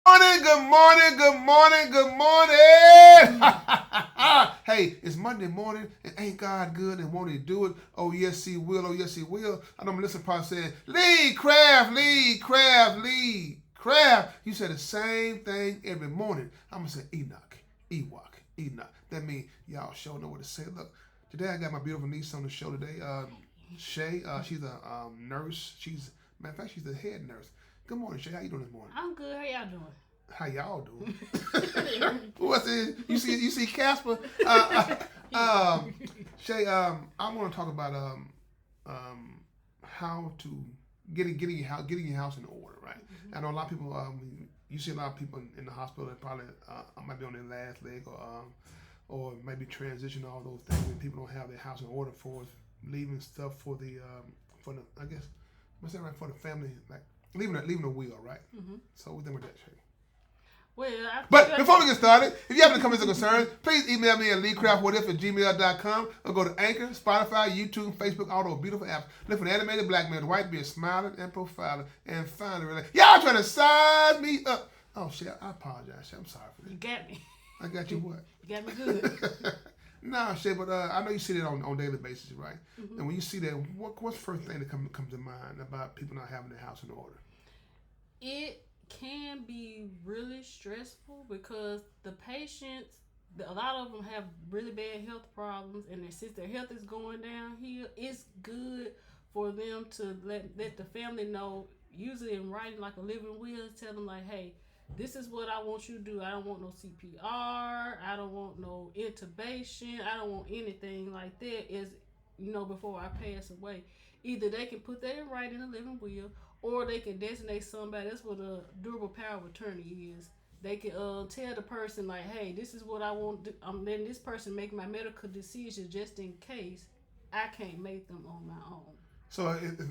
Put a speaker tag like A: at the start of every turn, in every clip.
A: Morning, good morning, good morning, good morning. Hey, it's Monday morning, and ain't God good and won't He do it? Oh, yes, He will. Oh, yes, He will. I know Melissa probably saying, Lead Craft, lead Craft, lead Craft. You say the same thing every morning. I'm going to say Enoch, Ewok, Enoch. That means y'all sure know what to say. Look, today I got my beautiful niece on the show today, Shay. She's a nurse. Matter of fact, she's the head nurse. Good morning, Shay. How you doing this morning?
B: I'm good. How y'all doing?
A: How y'all doing? What's it? You see Casper? Shay, I want to talk about um, how to getting your house in order, right? I know a lot of people. You see a lot of people in the hospital that probably might be on their last leg or maybe transition all those things, and people don't have their house in order for leaving stuff for the I guess what's that right for the family, like leaving a will, right?
B: Mm-hmm.
A: So we think with that, Shay.
B: Well,
A: But before we get started, if you have any comments or concerns, please email me at leecraftwhatif@gmail.com or go to Anchor, Spotify, YouTube, Facebook, all those beautiful apps. Look for the animated black man, the white beard, smiling and profiling. And finally, y'all trying to size me up. Oh, shit, I apologize. Shit, I'm sorry for
B: you
A: that.
B: got me.
A: I got you what?
B: You got me good.
A: Nah, shit, but I know you see that on a daily basis, right?
B: Mm-hmm.
A: And when you see that, what's the first thing that comes to mind about people not having their house in order?
B: It can be really stressful because the patients, a lot of them have really bad health problems, and since their health is going downhill, it's good for them to let the family know, usually in writing like a living will, tell them like, hey, this is what I want you to do. I don't want no CPR. I don't want no intubation. I don't want anything like that. Before I pass away, either they can put that in writing in a living will, or they can designate somebody. That's what a durable power of attorney is. They can tell the person like, "Hey, this is what I want. I'm letting this person make my medical decisions just in case I can't make them on my own."
A: So if the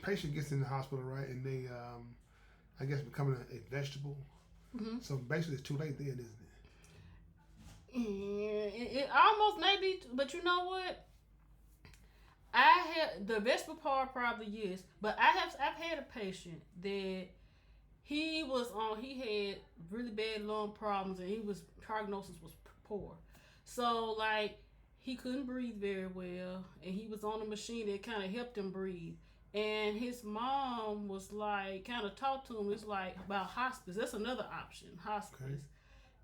A: patient gets in the hospital, right, and they, I guess, becoming a vegetable,
B: Mm-hmm.
A: so basically it's too late then, isn't it?
B: It almost maybe, but you know what? I had the vegetable part probably yes, but I've had a patient that he had really bad lung problems, and he was prognosis was poor. So like he couldn't breathe very well, and he was on a machine that kind of helped him breathe. And his mom was like kind of talked to him. It's like about hospice. That's another option,
A: Okay.
B: hospice.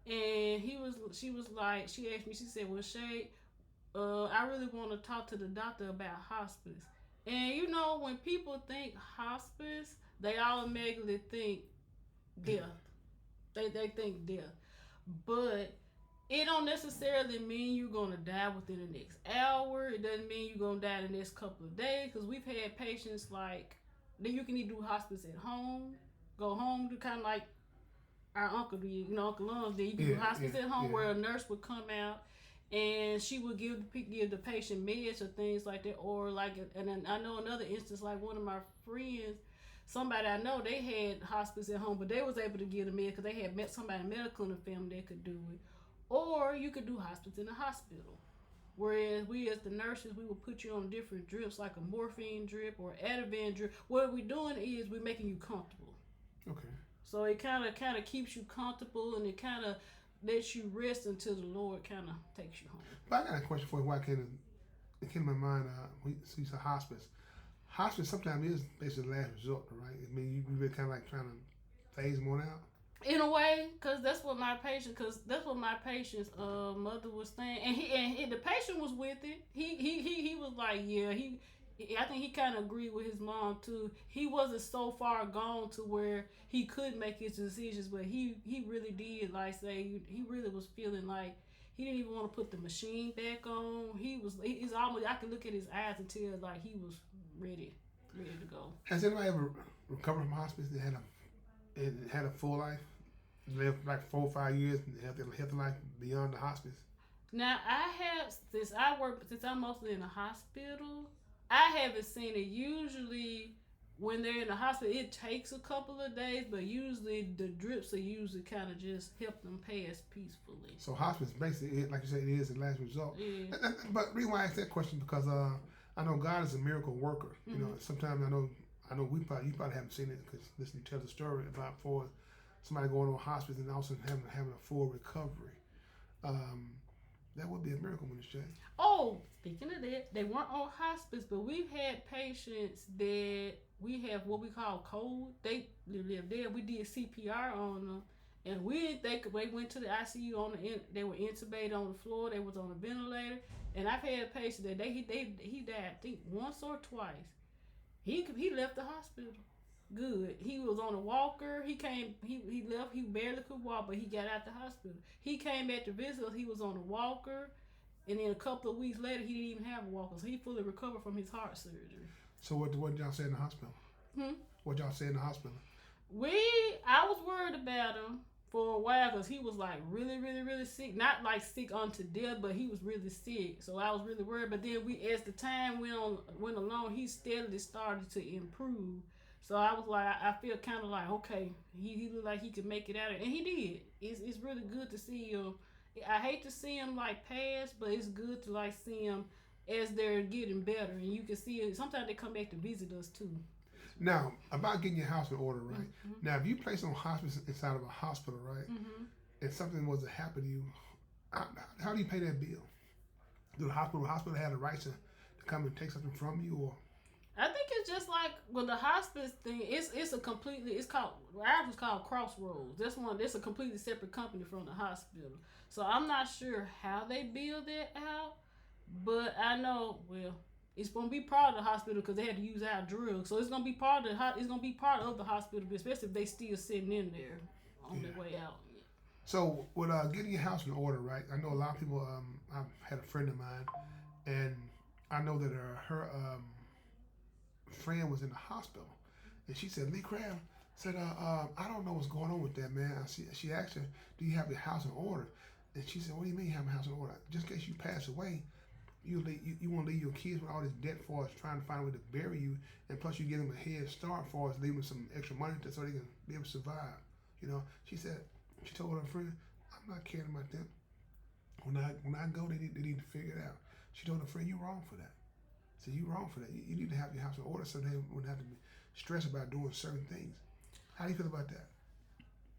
B: And she was like, she asked me, she said, well, Shay, I really want to talk to the doctor about hospice. And when people think hospice, they automatically think death. They think death. But it don't necessarily mean you're gonna die within the next hour. It doesn't mean you're gonna die the next couple of days. Because we've had patients like that you can either do hospice at home, go home, do kind of like our uncle did, Uncle Lums did. You can do hospice at home where a nurse would come out and she would give the patient meds or things like that, or like, and then I know another instance like one of my friends, somebody I know, they had hospice at home, but they was able to give the med because they had met somebody medical in the family that could do it, or you could do hospice in the hospital. Whereas we as the nurses, we will put you on different drips like a morphine drip or Ativan drip. What we're doing is we're making you comfortable.
A: Okay.
B: So it kind of keeps you comfortable, and it kind of lets you rest until the Lord kind of takes you home.
A: But I got a question for you. Why it came to my mind? When you said hospice. Hospice sometimes is basically the last resort, right? I mean, you really kind of like trying to phase them on out.
B: In a way, because that's what my patient's mother was saying, and the patient was with it. He was like, yeah, I think he kind of agreed with his mom too. He wasn't so far gone to where he could make his decisions, but he really did, like, say he really was feeling like he didn't even want to put the machine back on. He's almost, I could look at his eyes and tell like he was ready to go.
A: Has anybody ever recovered from hospice and had a full life, lived like 4 or 5 years and had a healthy life beyond the hospice?
B: Now I have since I'm mostly in the hospital. I haven't seen it. Usually, when they're in the hospital, it takes a couple of days, but usually the drips are usually kind of just help them pass peacefully.
A: So hospice, basically, like you said, it is the last result.
B: Yeah.
A: But the reason why I asked that question because I know God is a miracle worker. You know, sometimes I know you probably haven't seen it because listen, you tell the story about for somebody going on hospice and also having a full recovery. That would be a miracle, when it's changed.
B: Oh, speaking of that, they weren't on hospice, but we've had patients that we have what we call cold. They live there. We did CPR on them, and they went to the ICU they were intubated on the floor. They was on a ventilator, and I've had patients that he died, I think, once or twice. He left the hospital. Good. He was on a walker. He left. He barely could walk, but he got out the hospital. He came back to visit us. He was on a walker, and then a couple of weeks later, he didn't even have a walker. So he fully recovered from his heart surgery.
A: So what y'all say in the hospital? What y'all say in the hospital?
B: I was worried about him for a while because he was like really, really, really sick. Not like sick unto death, but he was really sick. So I was really worried. But then as the time went along, he steadily started to improve. So I was like, I feel kind of like, okay, he looked like he could make it out, and he did. It's really good to see him. I hate to see him like pass, but it's good to like see him as they're getting better, and you can see it. Sometimes they come back to visit us too.
A: Now, about getting your house in order, right? Mm-hmm. Now, if you place on hospice inside of a hospital, right, and something was to happen to you, how do you pay that bill? Do the hospital have the right to come and take something from you, or?
B: I think it's just like with the hospice thing. It's called ours was called Crossroads. This a completely separate company from the hospital. So I'm not sure how they build it out, but I know it's gonna be part of the hospital because they had to use our drugs. So it's gonna be part of the hospital, especially if they still sitting in there on their way out.
A: So with getting your house in order, right? I know a lot of people. I've had a friend of mine, and I know that her friend was in the hospital, and she said, Lee Crabb said, I don't know what's going on with that, man. She asked her, do you have your house in order? And she said, what do you mean you have a house in order? Just in case you pass away, you want to leave your kids with all this debt for us trying to find a way to bury you, and plus you give them a head start for us, leave them some extra money so they can be able to survive. She told her friend, I'm not caring about them. When I go, they need to figure it out. She told her friend, you're wrong for that. So you wrong for that. You need to have your house in order so they wouldn't have to be stressed about doing certain things. How do you feel about that?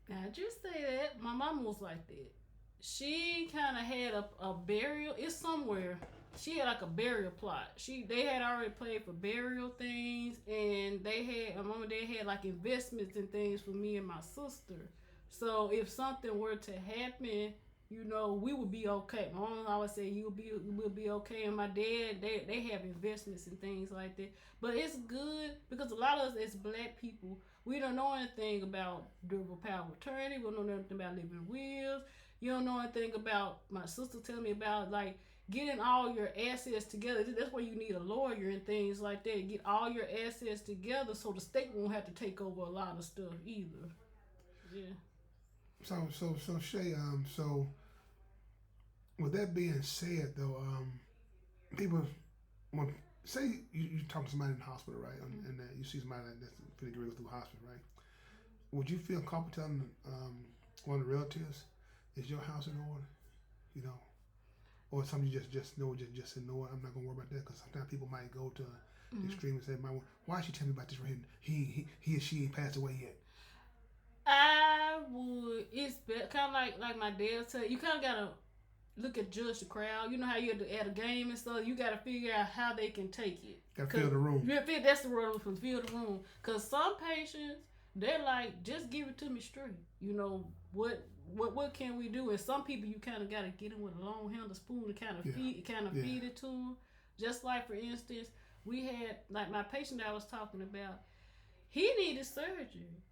B: Now, just say that. My mama was like that. She kind of had a burial. It's somewhere. She had like a burial plot. They had already paid for burial things, and my mom and dad had like investments and things for me and my sister. So if something were to happen, we would be okay. My mom always say we'll be okay, and my dad, they have investments and things like that. But it's good because a lot of us as black people, we don't know anything about durable power of attorney. We don't know anything about living wills. You don't know anything about, my sister telling me about like getting all your assets together. That's where you need a lawyer and things like that. Get all your assets together so the state won't have to take over a lot of stuff either. Yeah.
A: So Shay, so with that being said, though, people, say you talk to somebody in the hospital, right, and you see somebody that's pretty good through hospital, right? Would you feel comfortable telling one of the relatives, is your house in order, or something you just know, just say no, I'm not gonna worry about that, because sometimes people might go to the extreme and say, why she tell me about this right here? He or she ain't passed away yet.
B: I would. It's kind of like my dad said. You kind of gotta judge the crowd. You know how you at a game and stuff. You gotta figure out how they can take it.
A: Gotta feel the room.
B: That's the word, from feel the room. Cause some patients, they're like, just give it to me straight. What can we do? And some people, you kind of gotta get them with a long handle spoon to kind of feed it to them. Just like, for instance, we had like my patient that I was talking about. He needed surgery.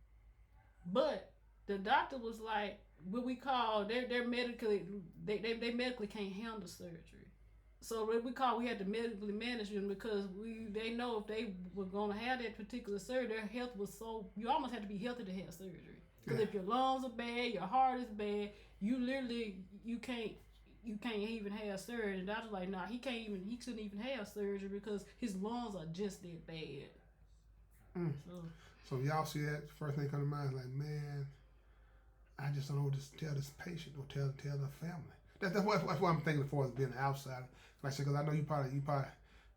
B: But the doctor was like, what we call, they're medically, they medically can't handle surgery. So what we had to medically manage them because they know if they were going to have that particular surgery, their health was you almost had to be healthy to have surgery. Because if your lungs are bad, your heart is bad, you can't even have surgery. And the doctor's like, nah, he couldn't even have surgery because his lungs are just that bad.
A: So y'all see that, first thing come to mind is like, man, I just don't know what to tell this patient or tell the family. That's what I'm thinking for as being an outsider. Like I said, because I know you probably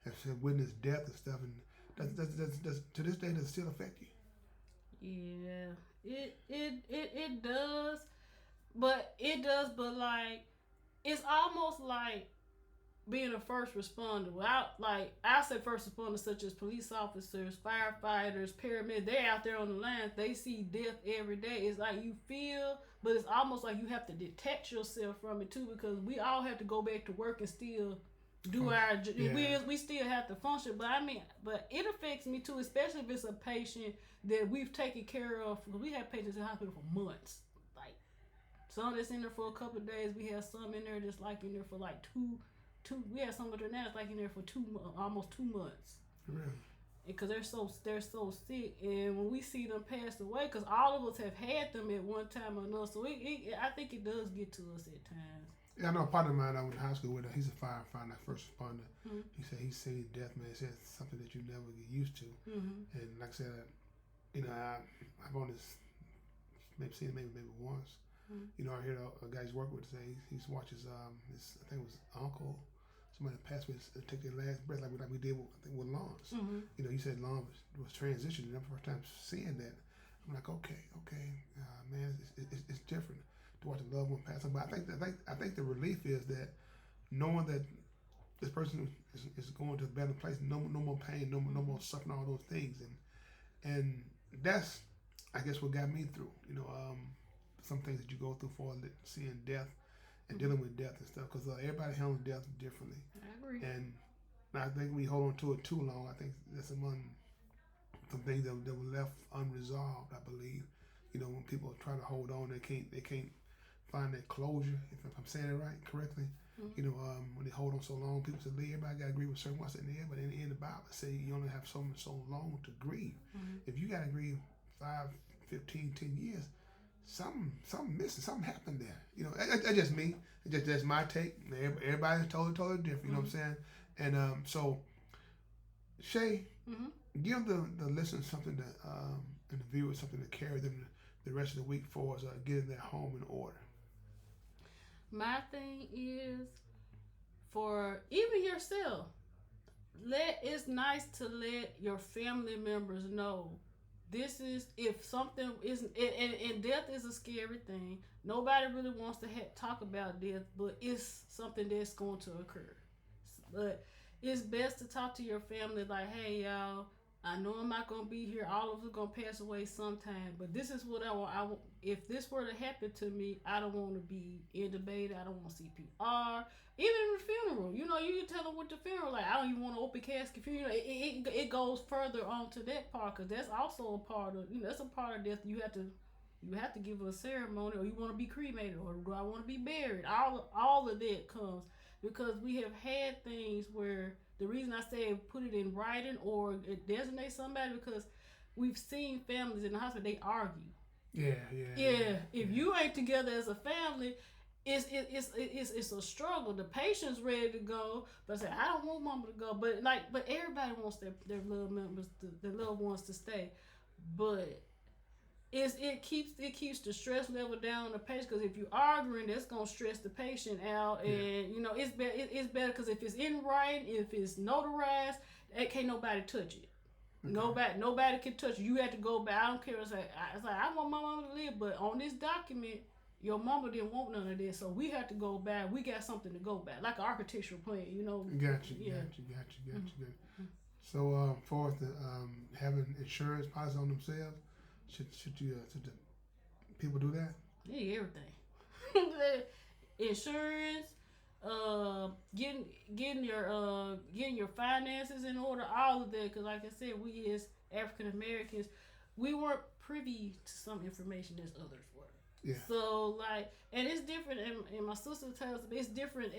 A: have witnessed death and stuff, and that's to this day, does it still affect you?
B: Yeah, It does, but like it's almost like being a first responder. Without like I say first responders such as police officers, firefighters, paramedics, they're out there on the line. They see death every day. It's like you feel, but it's almost like you have to detach yourself from it too, because we all have to go back to work and still do our we still have to function. But I mean, but it affects me too, especially if it's a patient that we've taken care of. We have patients in the hospital for months, like some that's in there for a couple of days. We have some in there that's like in there for like two. We have some of them now that's like in there for almost 2 months.
A: Really?
B: Because they're so sick, and when we see them pass away, because all of us have had them at one time or another, so I think it does get to us at times.
A: Yeah, I know a partner of mine I went to high school with. He's a firefighter, first responder.
B: Mm-hmm.
A: He said he's seen death, man. He said it's something that you never get used to.
B: Mm-hmm.
A: And like I said, you know, I've only seen it maybe once.
B: Mm-hmm.
A: You know, I heard a guy he's working with say he's watched his I think it was uncle. Somebody passed away and take their last breath like we did with Lawrence.
B: Mm-hmm.
A: You know, you said Lawrence was transitioning. And the first time seeing that, I'm like, okay, man, it's different to watch a loved one pass on. But I think the relief is that knowing that this person is going to a better place, no more pain, no more suffering, all those things, and that's I guess what got me through. You know, some things that you go through for seeing death. And dealing with death and stuff, because everybody handles death differently.
B: I agree.
A: And I think we hold on to it too long. I think that's among some things that were left unresolved. I believe, you know, when people try to hold on, they can't find that closure. If I'm saying it right, correctly, you know, when they hold on so long, people say, everybody got to agree with certain ones in there, but in the Bible, it say you only have so long to grieve. If you got to grieve 5, 15, 10 years. Something missing. Something happened there. You know, that's just me. That's my take. Everybody's totally different. You know what I'm saying? And so, Shay, give the listeners something to and the viewers something to carry them the rest of the week for us getting their home in order.
B: My thing is for even yourself. It's nice to let your family members know. This is if something isn't, and death is a scary thing. Nobody really wants to talk about death, but it's something that's going to occur. But it's best to talk to your family like, hey, y'all, I know I'm not going to be here. All of us are going to pass away sometime, but this is what I want. If this were to happen to me, I don't want to be intubated. I don't want CPR. Even in the funeral, you know, you can tell them with the funeral, like, I don't even want an open casket funeral. It goes further on to that part, because that's also a part of, you know, that's a part of death. You have to give a ceremony, or you want to be cremated, or do I want to be buried? All of that comes because we have had things where the reason I say put it in writing or designate somebody, because we've seen families in the hospital, they argue. Yeah. If you ain't together as a family, it's a struggle. The patient's ready to go, but say I don't want mama to go. But everybody wants their loved members, their loved ones to stay. But it keeps the stress level down on the patient, because if you're arguing, that's gonna stress the patient out. And you know it's better because if it's in writing, if it's notarized, can't nobody touch it. Okay. Nobody can touch it. You have to go back. I don't care. It's like I want my mama to live, but on this document, your mama didn't want none of this, so we have to go back. We got something to go back, like an architectural plan, you know.
A: Gotcha. So, for having insurance policy on themselves, should the people do that?
B: Yeah, everything. Insurance, getting your finances in order, all of that. Because, like I said, we as African Americans, we weren't privy to some information as others were.
A: Yeah.
B: So and it's different, and my sister tells me it's different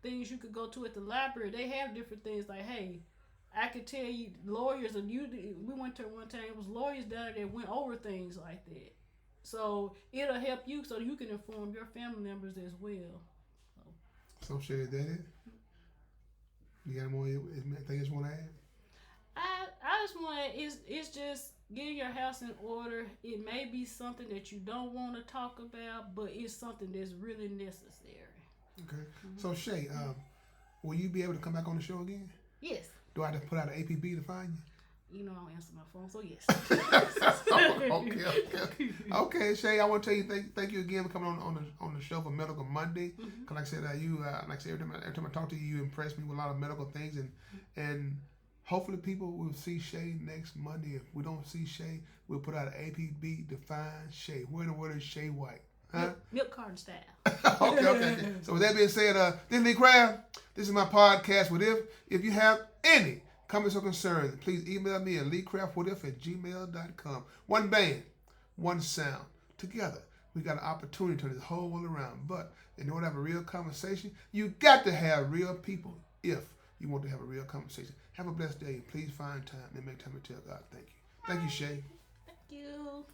B: things you could go to at the library. They have different things like, hey, I could tell you lawyers, and we went to one time, it was lawyers down there that went over things like that. So it'll help you so you can inform your family members as well.
A: So Shay, is that it? You got more things you want to add?
B: I just want it's just getting your house in order. It may be something that you don't want to talk about, but it's something that's really necessary.
A: Okay. So Shay, will you be able to come back on the show again?
B: Yes.
A: Do I have to put out an APB to find you?
B: you know, I don't answer my phone, so yes.
A: Okay, Shay. I want to tell you thank you again for coming on the show for Medical Monday.
B: Mm-hmm.
A: Cause like I said, every time I talk to you, you impress me with a lot of medical things, and hopefully people will see Shay next Monday. If we don't see Shay, we'll put out an APB define Shay. Where in the world is Shay White? Huh?
B: Milk carton style.
A: Okay. So with that being said, this is Lee Craft. This is my podcast. If you have any comments or concerns, please email me at leecraftwhatif@gmail.com. One band, one sound. Together, we got an opportunity to turn this whole world around. But in order to have a real conversation, you got to have real people if you want to have a real conversation. Have a blessed day. Please find time and make time to tell God thank you. Thank you, Shay.
B: Thank you.